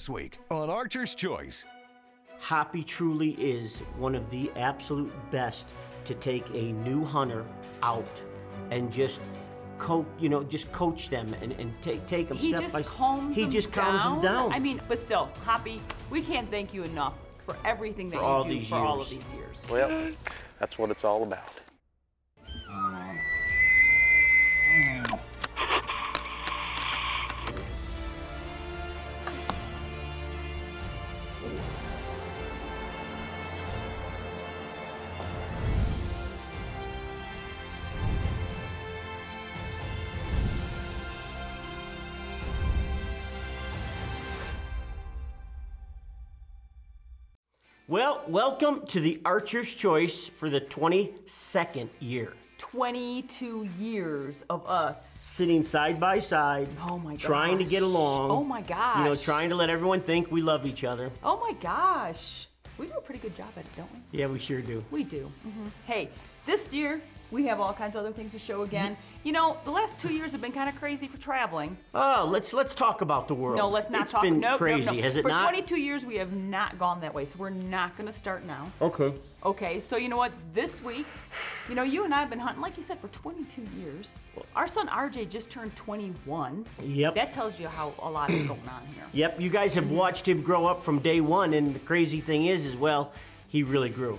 this week on Archer's Choice. Hoppy truly is one of the absolute best to take a new hunter out and just coach them and take them step by step. He just calms them down. I mean, but still, Hoppy, we can't thank you enough for everything that you do for all of these years. Well, that's what it's all about. Well, welcome to the Archer's Choice for the 22nd year. 22 years of us sitting side by side. Oh my gosh. Trying to get along. Oh my gosh. You know, trying to let everyone think we love each other. Oh my gosh. We do a pretty good job at it, don't we? Yeah, we sure do. We do. Hey, this year, we have all kinds of other things to show again. You know, the last 2 years have been kind of crazy for traveling. Oh, let's talk about the world. No, let's not talk. It's been crazy, has it not? For 22 years, we have not gone that way, so we're not going to start now. Okay. Okay, so you know what? This week, you know, you and I have been hunting, like you said, for 22 years. Our son RJ just turned 21. Yep. That tells you how a lot is going on here. Yep, you guys have watched him grow up from day one, and the crazy thing is, well, he really grew.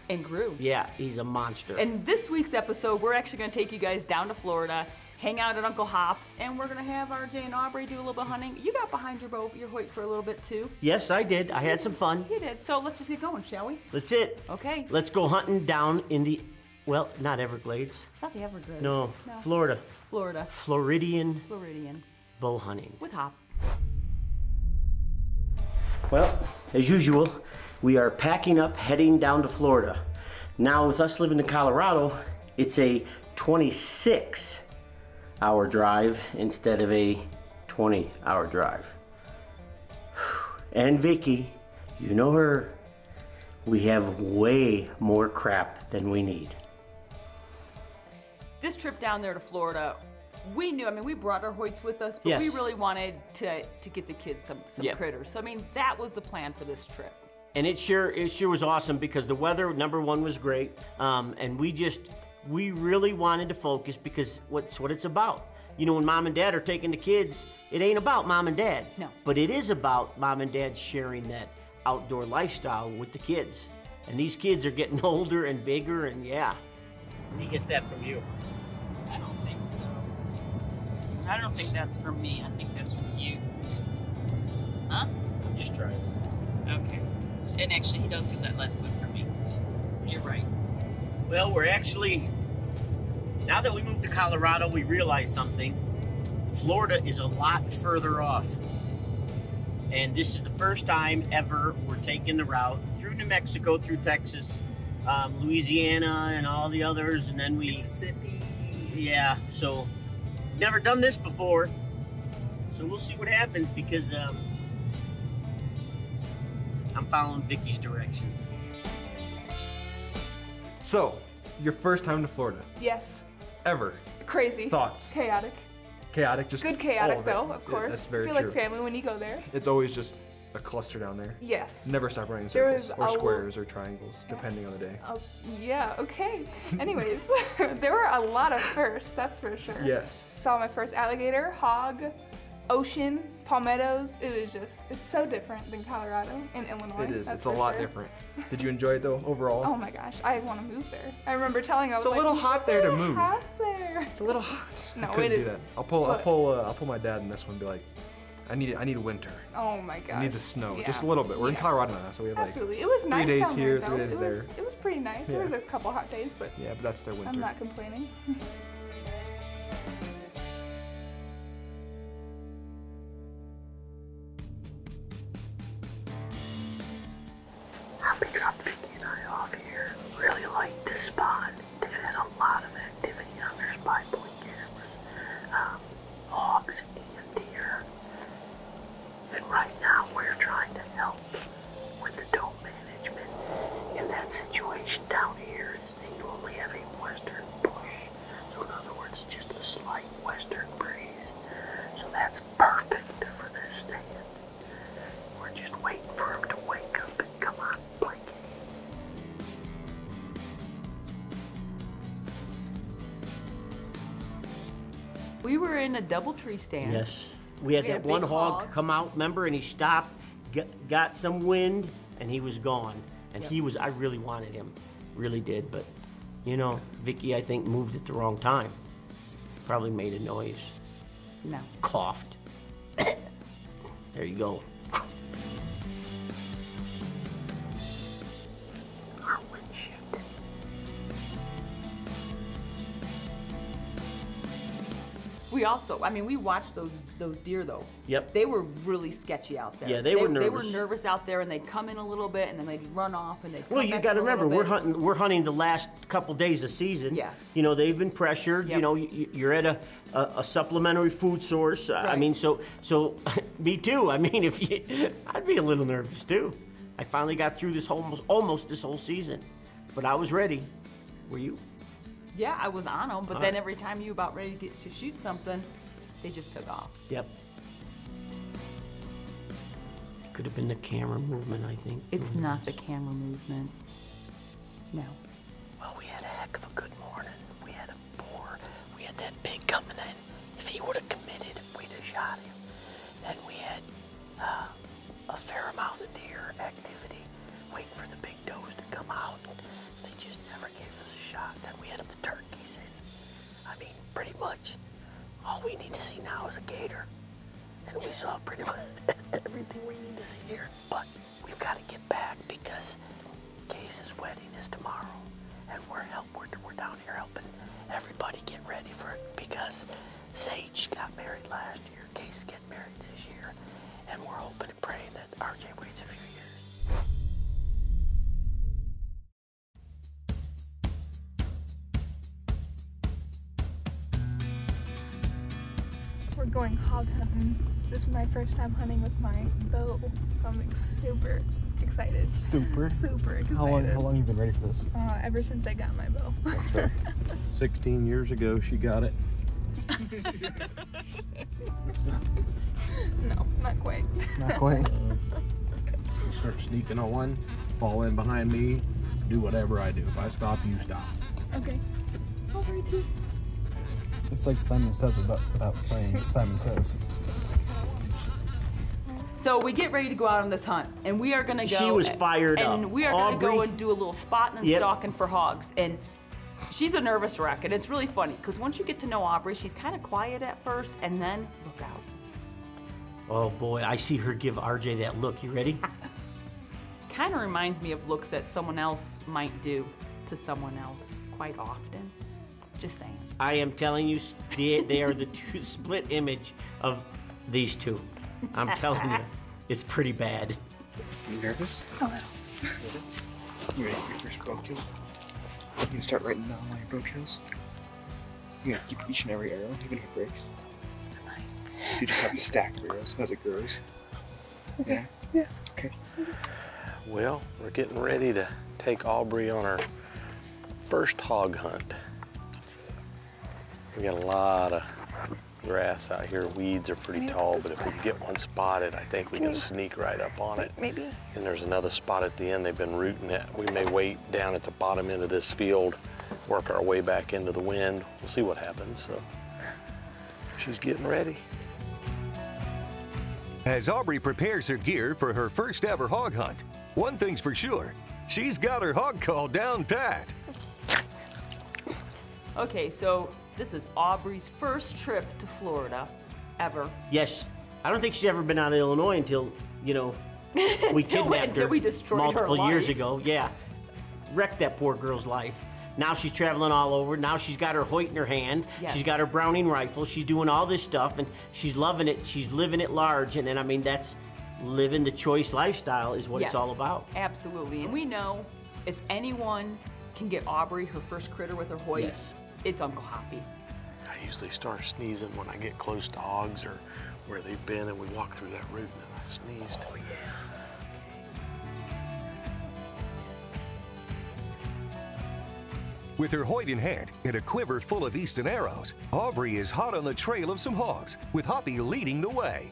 And grew. Yeah, he's a monster. And this week's episode, we're actually going to take you guys down to Florida, hang out at Uncle Hop's, and we're going to have RJ and Aubrey do a little bit of hunting. You got behind your Hoyt for a little bit too. Yes, I did. I had some fun. You did. So let's just get going, shall we? That's it. Okay. Let's go hunting down in the, well, not Everglades. It's not the Everglades. No, Florida. Florida. Floridian. Floridian. Bow hunting. With Hop. Well, as usual, we are packing up, heading down to Florida. Now, with us living in Colorado, it's a 26-hour drive instead of a 20-hour drive. And Vicki, you know her, we have way more crap than we need. This trip down there to Florida, we knew, I mean, we brought our Hoyts with us, but we really wanted to get the kids some critters. So, I mean, that was the plan for this trip. And it sure was awesome because the weather, number one, was great. And we really wanted to focus because what's what it's about. You know, when mom and dad are taking the kids, it ain't about mom and dad. No. But it is about mom and dad sharing that outdoor lifestyle with the kids. And these kids are getting older and bigger, and yeah. He gets that from you. I don't think so. I don't think that's from me. I think that's from you. Huh? I'm just trying. Okay. And actually, he does get that left foot from me. You're right. Well, we're actually, now that we moved to Colorado, we realized something. Florida is a lot further off. And this is the first time ever we're taking the route through New Mexico, through Texas, Louisiana, and all the others, and then Mississippi. Yeah, so never done this before. So we'll see what happens because I'm following Vicki's directions. So, your first time to Florida? Yes. Ever? Crazy. Thoughts? Chaotic. Chaotic, just good chaotic though, of course. Yeah, that's very you true. feel like family when you go there. It's always just a cluster down there. Yes. Never stop running in circles, or squares, or triangles, depending on the day. Yeah, okay. Anyways, there were a lot of firsts, that's for sure. Yes. Saw my first alligator, hog, ocean, palmettos. It was just, it's so different than Colorado and Illinois. It is, it's a lot different. Did you enjoy it though, overall? Oh my gosh, I want to move there. I remember telling, I was like, it's a little hot there to move. House there. It's a little hot. No, it is. Do that. I'll pull my dad in this one and be like, I need winter. Oh my gosh. I need the snow, just a little bit. We're in Colorado now, so we have like absolutely. It was nice 3 days down here, there, 3 days there. It was pretty nice. There was a couple hot days, but yeah, but that's their winter. I'm not complaining. Hoppy dropped Vicki and I off here. Really like this spot. They've had a lot of activity on their spy point cameras. Hogs and deer. And right now we're trying to help with the dome management. In that situation down here is they normally have a western push. So in other words, just a slight western breeze. So that's perfect for this stand. in a double tree stand. Yes. We had we had that one big hog hog. come out, remember, and he stopped, got some wind, and he was gone. And he was, I really wanted him, really did, but, you know, Vicki, I think, moved at the wrong time. Probably made a noise. No. Coughed. There you go. Our wind shifted. We also, I mean, we watched those deer though. Yep. They were really sketchy out there. Yeah, they were They were nervous. nervous out there, and they'd come in a little bit, and then they'd run off, and they'd come Well, you back got to in a little remember, bit. we're hunting the last couple days of season. Yes. You know, they've been pressured. Yep. You know, you're at a supplementary food source. I Right. mean, so me too. I mean, I'd be a little nervous too. I finally got through this almost this whole season, but I was ready. Were you? Yeah, I was on them, but then every time you about ready to get to shoot something, they just took off. Yep. Could have been the camera movement, I think. It's not the camera movement. No. Well, we had a heck of a good morning. We had a boar. We had that pig coming in. If he would have committed, we'd have shot him. Then we had a fair amount of deer activity, waiting for the big does to come out. They just never gave us a shot. Then we had the turkeys in. I mean, pretty much all we need to see now is a gator. And we saw pretty much everything we need to see here. But we've got to get back because Case's wedding is tomorrow. And we're down here helping everybody get ready for it because Sage got married last year. Case is getting married this year. And we're hoping and praying that RJ waits a few years. We're going hog hunting. This is my first time hunting with my bow, so I'm like super excited. Super. Super excited. How long have you been ready for this? Ever since I got my bow. That's fair. 16 years ago, she got it. No, not quite. Not quite. Start sneaking on one, fall in behind me, do whatever I do. If I stop, you stop. Okay. Aubrey too. It's like Simon Says without saying Simon Says. So we get ready to go out on this hunt, and we are gonna go. She was fired up. And we are gonna go Aubrey? and do a little spotting and Yep. stalking for hogs. And she's a nervous wreck, and it's really funny because once you get to know Aubrey, she's kind of quiet at first, and then look out. Oh boy, I see her give RJ that look. You ready? Kind of reminds me of looks that someone else might do to someone else quite often. Just saying. I am telling you, they are the two split image of these two. I'm telling you, it's pretty bad. You nervous? Oh no. You ready for your first bow kill? You can start writing down all your bow kills. You gotta keep each and every arrow, even if it breaks. So you just have to stack arrows as it goes. Yeah? Yeah. Okay. Well, we're getting ready to take Aubrey on our first hog hunt. We got a lot of grass out here. Weeds are pretty tall, but if we can get one spotted, I think we can sneak right up on it. Maybe. And there's another spot at the end they've been rooting at. We may wait down at the bottom end of this field, work our way back into the wind. We'll see what happens. So she's getting ready. As Aubrey prepares her gear for her first ever hog hunt, one thing's for sure, she's got her hog call down pat. Okay, so this is Aubrey's first trip to Florida ever. Yes, I don't think she's ever been out of Illinois until, you know, we kidnapped until her we destroyed her multiple years life. ago. Yeah, wrecked that poor girl's life. Now she's traveling all over. Now she's got her Hoyt in her hand. Yes. She's got her Browning rifle. She's doing all this stuff, and she's loving it. She's living it large, and then, I mean, that's living the choice lifestyle is what it's all about. Absolutely. And we know if anyone can get Aubrey her first critter with her Hoyt, Yes. it's Uncle Hoppy. I usually start sneezing when I get close to hogs or where they've been and we walk through that route and then I sneezed. Oh, yeah. With her Hoyt in hand and a quiver full of Easton arrows, Aubrey is hot on the trail of some hogs, with Hoppy leading the way.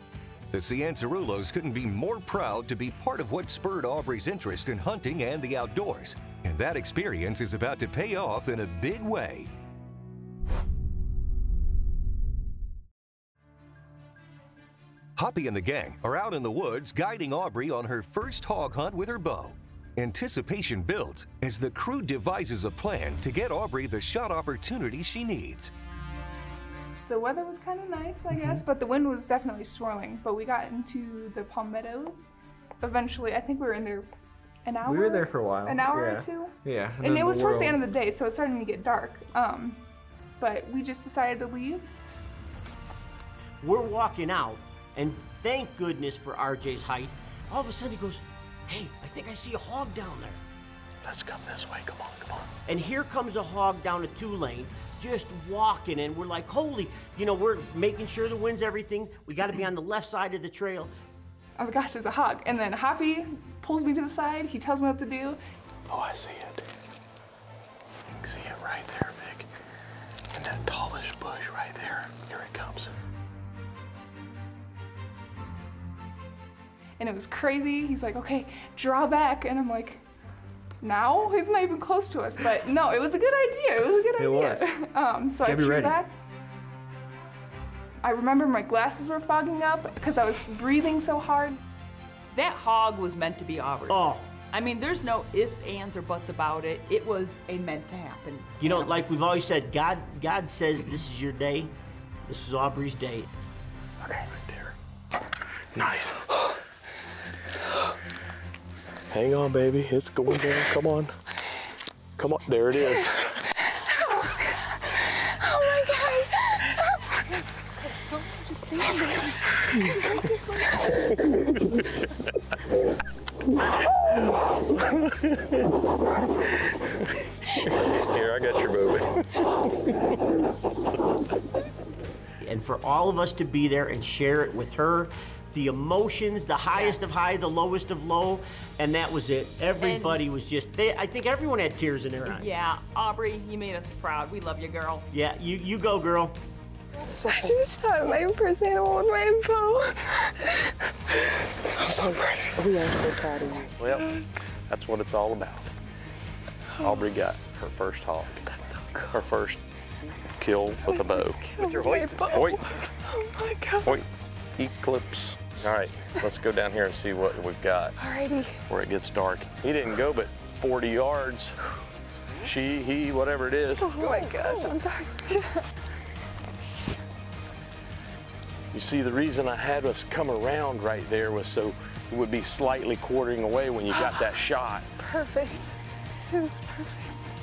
The Cianciarulos couldn't be more proud to be part of what spurred Aubrey's interest in hunting and the outdoors, and that experience is about to pay off in a big way. Hoppy and the gang are out in the woods guiding Aubrey on her first hog hunt with her bow. Anticipation builds as the crew devises a plan to get Aubrey the shot opportunity she needs. The weather was kind of nice, I guess, but the wind was definitely swirling. But we got into the palmettos. Eventually, I think we were in there an hour. We were there for a while. An hour or two. Yeah. And it was towards the end of the day, so it's starting to get dark. But we just decided to leave. We're walking out, and thank goodness for RJ's height. All of a sudden he goes, "Hey, I think I see a hog down there." Let's come this way. Come on, come on. And here comes a hog down a 2-lane, just walking, and we're like, holy, you know, we're making sure the wind's everything. We got to be on the left side of the trail. Oh my gosh, there's a hog. And then Hoppy pulls me to the side. He tells me what to do. Oh, I see it. You can see it right there, Vic. In that tallish bush right there. Here it comes. And it was crazy. He's like, okay, draw back. And I'm like, now? He's not even close to us. But no, it was a good idea. It was a good idea. So I drew back. I remember my glasses were fogging up because I was breathing so hard. That hog was meant to be Aubrey's. Oh. I mean, there's no ifs, ands, or buts about it. It was a meant to happen. You know, like we've always said, God says this is your day. This is Aubrey's day. Okay, right there. Nice. Hang on, baby. It's going down. Come on. Come on. There it is. Oh my God. Here, I got your bow. And for all of us to be there and share it with her, the emotions, the highest of high, the lowest of low, and that was it. Everybody was just, I think everyone had tears in their eyes. Yeah, Aubrey, you made us proud. We love you, girl. Yeah, you go, girl. I just shot my first animal with my bow. I'm so proud of you. We are so proud of you. Well, that's what it's all about. Aubrey got her first hog. That's so cool. Her first kill with a bow. With your Hoyt. Hoyt. Oh my God. Hoyt. Eclipse. All right, let's go down here and see what we've got. Alrighty. Where it gets dark. He didn't go but 40 yards. She, he, whatever it is. Oh my gosh, I'm sorry. You see, the reason I had us come around right there was so it would be slightly quartering away when you got that shot. It's perfect. It was perfect.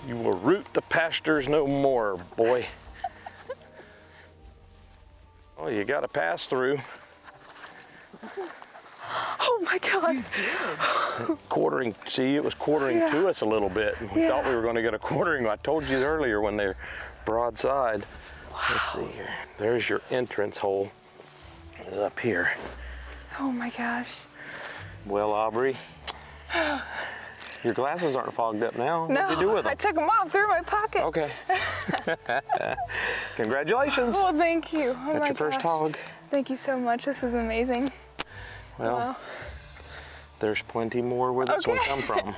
You will root the pastures no more, boy. Oh, you got to pass through. Oh my God. You did. Quartering, see, it was quartering to us a little bit. We thought we were going to get a quartering. I told you earlier when they're broadside. Wow. Let's see here. There's your entrance hole. It's up here. Oh my gosh. Well, Aubrey, your glasses aren't fogged up now. No, what did you do with them? I took them off, threw in my pocket. Okay. Congratulations. Well, thank you. Oh That's my your first gosh. hog. Thank you so much. This is amazing. Well, wow. There's plenty more where this one come from.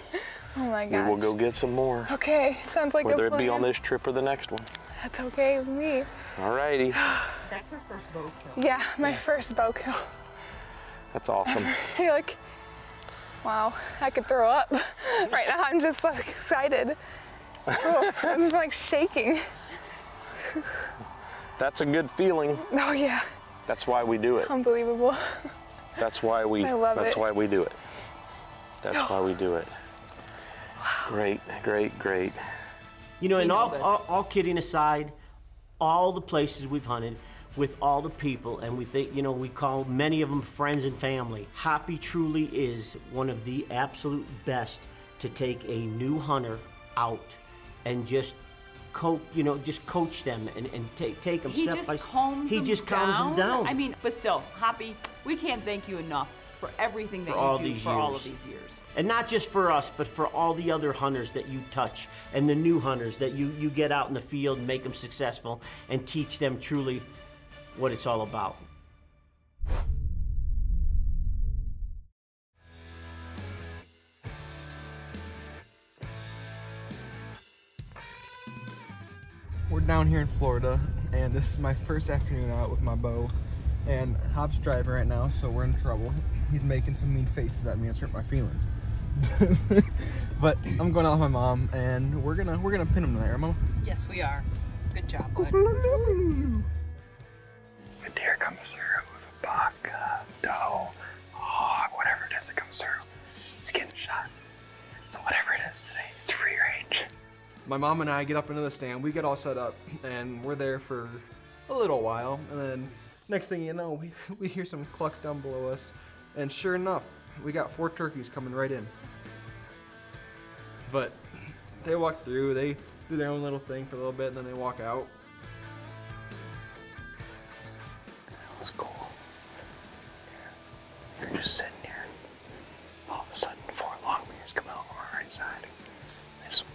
Oh my gosh. We will go get some more. Okay, sounds like a plan. Whether it be on this trip or the next one. That's okay with me. All righty. That's her first bow kill. Yeah, my first bow kill. That's awesome. You're like, wow, I could throw up. Right now I'm just so excited. Oh, I'm just like shaking. That's a good feeling. Oh yeah. That's why we do it. Unbelievable. That's why we. I love that's it. why we do it. That's why we do it. Wow. Great, great, great. You know, and all kidding aside, all the places we've hunted with all the people, and we think, you know, we call many of them friends and family. Hoppy truly is one of the absolute best to take a new hunter out and just coach them and take them step by step. He just calms them down. I mean, but still, Hoppy, we can't thank you enough for everything that you do for all of these years. And not just for us, but for all the other hunters that you touch and the new hunters that you get out in the field and make them successful and teach them truly what it's all about. We're down here in Florida, and this is my first afternoon out with my bow. And Hop's driving right now, so we're in trouble. He's making some mean faces at me and hurt my feelings. But I'm going out with my mom, and we're gonna pin him there, Mom. Yes, we are. Good job, bud. A deer comes through with a buck, doe, hog, whatever it is that comes through. He's getting shot. So whatever it is today, it's free range. My mom and I get up into the stand, we get all set up, and we're there for a little while, and then next thing you know, we hear some clucks down below us, and sure enough, we got 4 turkeys coming right in. But they walk through, they do their own little thing for a little bit, and then they walk out. That was cool. You're just sitting here, all of a sudden 4 long bears come out on our right side. They just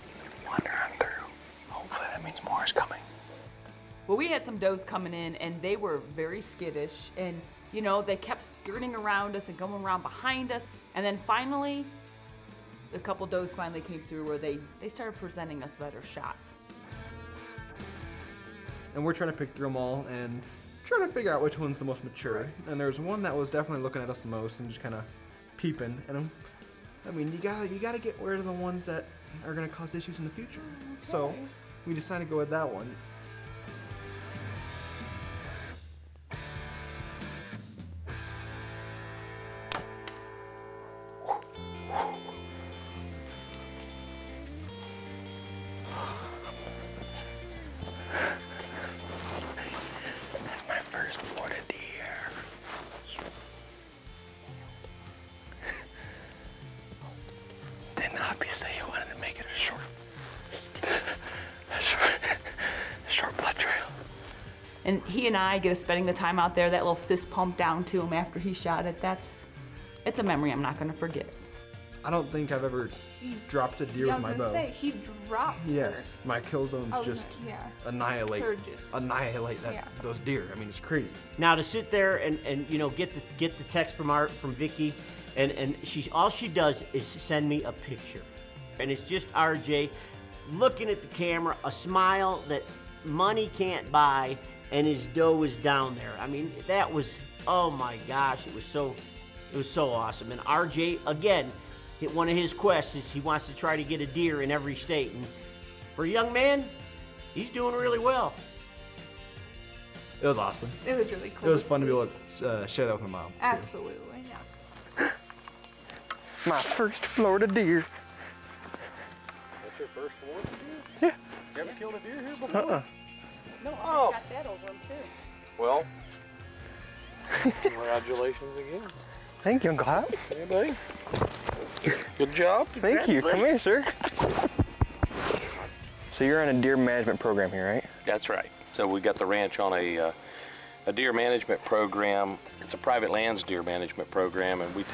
wander on through. Hopefully that means more is coming. Well, we had some does coming in, and they were very skittish, and you know, they kept skirting around us and going around behind us, and then finally, a couple does finally came through where they started presenting us better shots. And we're trying to pick through them all and trying to figure out which one's the most mature. And there's one that was definitely looking at us the most and just kind of peeping. And I mean, you gotta get rid of the ones that are gonna cause issues in the future. Okay. So we decided to go with that one. And he and I get spending the time out there, that little fist pump down to him after he shot it. It's a memory I'm not gonna forget. I don't think I've ever dropped a deer with my bow. I was gonna say, he dropped Yes, my kill zones just annihilate those deer. I mean, it's crazy. Now to sit there and you know get the text from Vicki, and all she does is send me a picture, and it's just RJ looking at the camera, a smile that money can't buy, and his doe is down there. I mean, that was, oh my gosh, it was so awesome. And RJ, again, hit one of his quests is he wants to try to get a deer in every state. And for a young man, he's doing really well. It was awesome. It was really cool. It was fun to be able to share that with my mom. Absolutely, yeah. My first Florida deer. That's your first Florida deer? Yeah. You haven't killed a deer here before? No, I got that over him too. Well, congratulations again. Thank you, Uncle Hop. Yeah, buddy. Good job. Thank you. Come here, sir. So you're on a deer management program here, right? That's right. So we got the ranch on a deer management program. It's a private lands deer management program, and we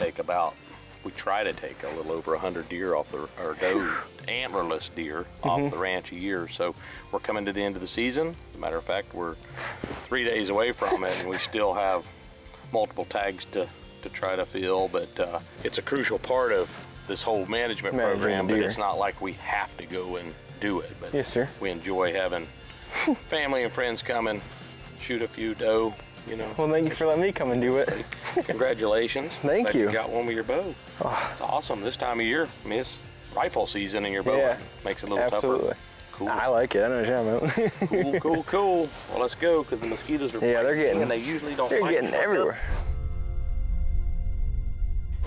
try to take a little over 100 deer off or doe antlerless deer off the ranch a year. So we're coming to the end of the season. As a matter of fact, we're 3 days away from it, and we still have multiple tags to try to fill. But it's a crucial part of this whole management program. But it's not like we have to go and do it. But yes, sir. We enjoy having family and friends come and shoot a few doe. You know. Well, thank you for letting me come and do it. Congratulations. Thank you. You got one with your bow. Oh. It's awesome this time of year. I mean, it's rifle season in your bow. Makes it a little tougher. Cool. I like it. I know what you're talking about. Cool. Well, let's go because the mosquitoes are they're getting. And they usually don't. They're getting everywhere.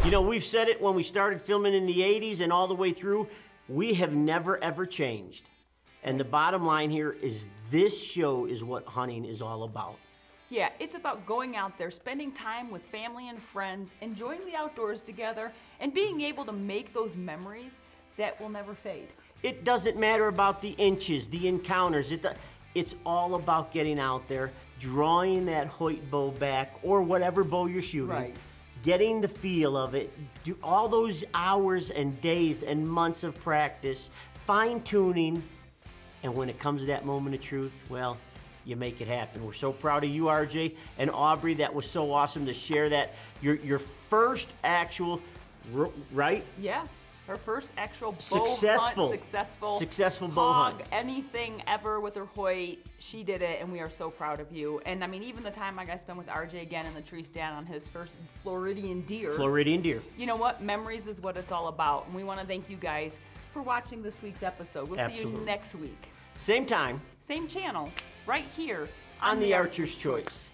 You know, we've said it when we started filming in the 80s and all the way through. We have never ever changed. And the bottom line here is this show is what hunting is all about. Yeah, it's about going out there, spending time with family and friends, enjoying the outdoors together, and being able to make those memories that will never fade. It doesn't matter about the inches, the encounters. It's all about getting out there, drawing that Hoyt bow back, or whatever bow you're shooting, getting the feel of it, do all those hours and days and months of practice, fine-tuning, and when it comes to that moment of truth, well, you make it happen. We're so proud of you, RJ, and Aubrey. That was so awesome to share that. Your first actual, right? Yeah. Her first actual bow Successful. hunt, successful bow hog, hunt. anything ever with her Hoyt. She did it, and we are so proud of you. And I mean, even the time I got spent with RJ again in the tree stand on his first Floridian deer. Floridian deer. You know what? Memories is what it's all about. And we want to thank you guys for watching this week's episode. We'll see you next week. Same time. Same channel, right here on the Archer's Choice.